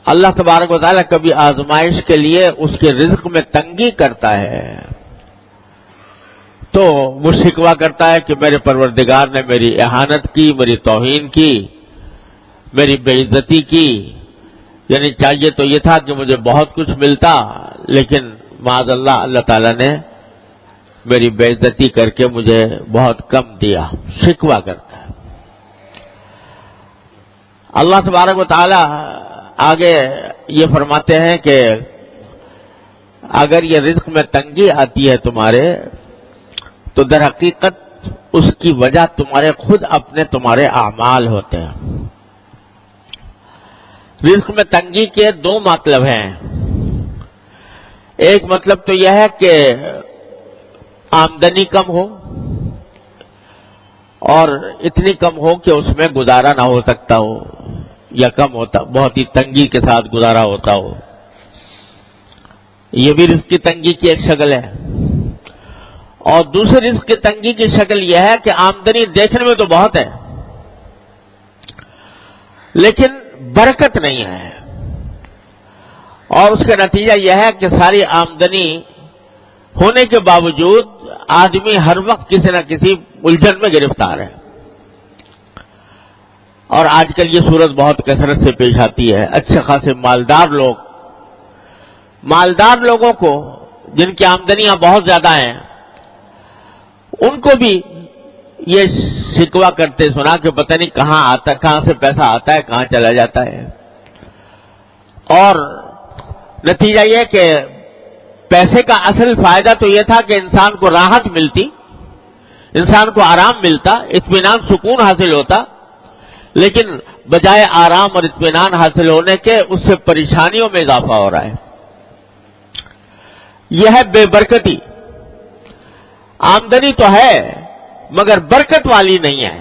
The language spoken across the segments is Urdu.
اللہ تبارک و تعالیٰ کبھی آزمائش کے لیے اس کے رزق میں تنگی کرتا ہے تو وہ شکوہ کرتا ہے کہ میرے پروردگار نے میری اہانت کی، میری توہین کی، میری بے عزتی کی، یعنی چاہیے تو یہ تھا کہ مجھے بہت کچھ ملتا، لیکن معاذ اللہ اللہ تعالیٰ نے میری بے عزتی کر کے مجھے بہت کم دیا، شکوہ کرتا ہے۔ اللہ تبارک و تعالیٰ آگے یہ فرماتے ہیں کہ اگر یہ رزق میں تنگی آتی ہے تمہارے تو در حقیقت اس کی وجہ تمہارے اعمال ہوتے ہیں۔ رزق میں تنگی کے دو مطلب ہیں۔ ایک مطلب تو یہ ہے کہ آمدنی کم ہو اور اتنی کم ہو کہ اس میں گزارا نہ ہو سکتا ہو، یا کم ہوتا، بہت ہی تنگی کے ساتھ گزارا ہوتا ہو، یہ بھی رزق کی تنگی کی ایک شکل ہے۔ اور دوسری رزق کی تنگی کی شکل یہ ہے کہ آمدنی دیکھنے میں تو بہت ہے لیکن برکت نہیں ہے، اور اس کا نتیجہ یہ ہے کہ ساری آمدنی ہونے کے باوجود آدمی ہر وقت کسی نہ کسی الجھن میں گرفتار ہے۔ اور آج کل یہ صورت بہت کثرت سے پیش آتی ہے۔ اچھے خاصے مالدار لوگوں کو جن کی آمدنیاں بہت زیادہ ہیں، ان کو بھی یہ شکوہ کرتے سنا کہ پتہ نہیں کہاں سے پیسہ آتا ہے، کہاں چلا جاتا ہے، اور نتیجہ یہ کہ پیسے کا اصل فائدہ تو یہ تھا کہ انسان کو راحت ملتی، انسان کو آرام ملتا، اطمینان سکون حاصل ہوتا، لیکن بجائے آرام اور اطمینان حاصل ہونے کے اس سے پریشانیوں میں اضافہ ہو رہا ہے۔ یہ ہے بے برکتی۔ آمدنی تو ہے مگر برکت والی نہیں ہے۔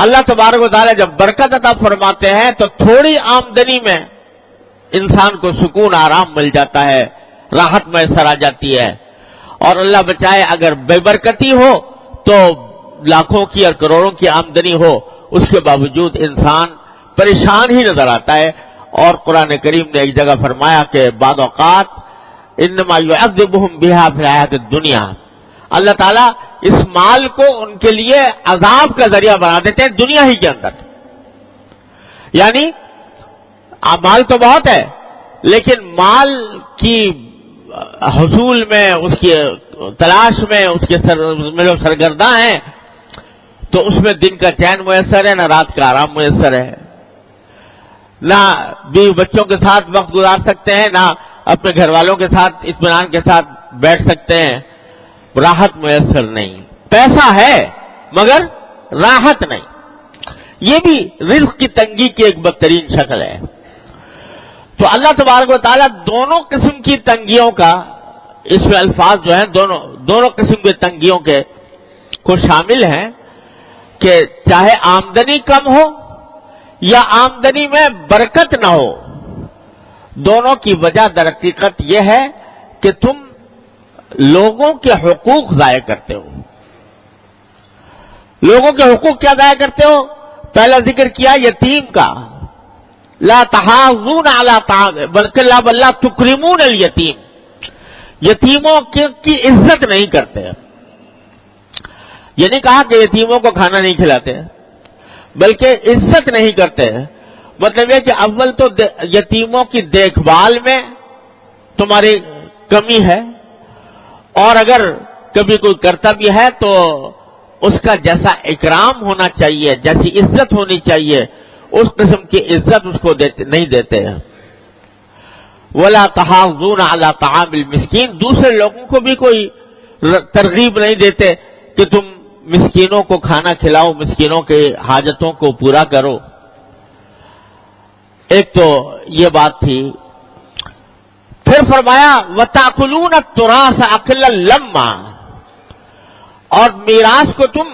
اللہ تبارک و تعالیٰ جب برکت عطا فرماتے ہیں تو تھوڑی آمدنی میں انسان کو سکون آرام مل جاتا ہے، راحت میسر آ جاتی ہے، اور اللہ بچائے اگر بے برکتی ہو تو لاکھوں کی اور کروڑوں کی آمدنی ہو، اس کے باوجود انسان پریشان ہی نظر آتا ہے۔ اور قرآن کریم نے ایک جگہ فرمایا کہ بعض اوقات انما یعذبہم بہا فی الحیاۃ الدنیا، اللہ تعالیٰ اس مال کو ان کے لیے عذاب کا ذریعہ بنا دیتے ہیں دنیا ہی کے اندر۔ یعنی مال تو بہت ہے لیکن مال کی حصول میں، اس کی تلاش میں، اس کے میں جو سرگرداں ہیں تو اس میں دن کا چین میسر ہے، نہ رات کا آرام میسر ہے، نہ بیوی بچوں کے ساتھ وقت گزار سکتے ہیں، نہ اپنے گھر والوں کے ساتھ اطمینان کے ساتھ بیٹھ سکتے ہیں، راحت میسر نہیں۔ پیسہ ہے مگر راحت نہیں۔ یہ بھی رزق کی تنگی کی ایک بدترین شکل ہے۔ تو اللہ تبارک و تعالیٰ دونوں قسم کی تنگیوں کا، اس میں الفاظ جو ہیں دونوں قسم کے تنگیوں کے کو شامل ہیں کہ چاہے آمدنی کم ہو یا آمدنی میں برکت نہ ہو، دونوں کی وجہ در حقیقت یہ ہے کہ تم لوگوں کے حقوق ضائع کرتے ہو۔ لوگوں کے حقوق کیا ضائع کرتے ہو؟ پہلا ذکر کیا یتیم کا، لا تحاضون علی طعام بلکہ لا تکرمون الیتیم، یتیموں کی عزت نہیں کرتے۔ یہ نہیں کہا کہ یتیموں کو کھانا نہیں کھلاتے، بلکہ عزت نہیں کرتے۔ مطلب یہ کہ اول تو یتیموں کی دیکھ بھال میں تمہاری کمی ہے، اور اگر کبھی کوئی کرتا بھی ہے تو اس کا جیسا اکرام ہونا چاہیے، جیسی عزت ہونی چاہیے، اس قسم کی عزت اس کو نہیں دیتے ہیں۔ وَلَا تَحَاضُّونَ عَلَىٰ طَعَامِ الْمِسْكِينِ، دوسرے لوگوں کو بھی کوئی ترغیب نہیں دیتے کہ تم مسکینوں کو کھانا کھلاؤ، مسکینوں کے حاجتوں کو پورا کرو۔ ایک تو یہ بات تھی۔ پھر فرمایا وَتَأْكُلُونَ التُّرَاثَ أَكْلًا لَمًّا، اور میراث کو تم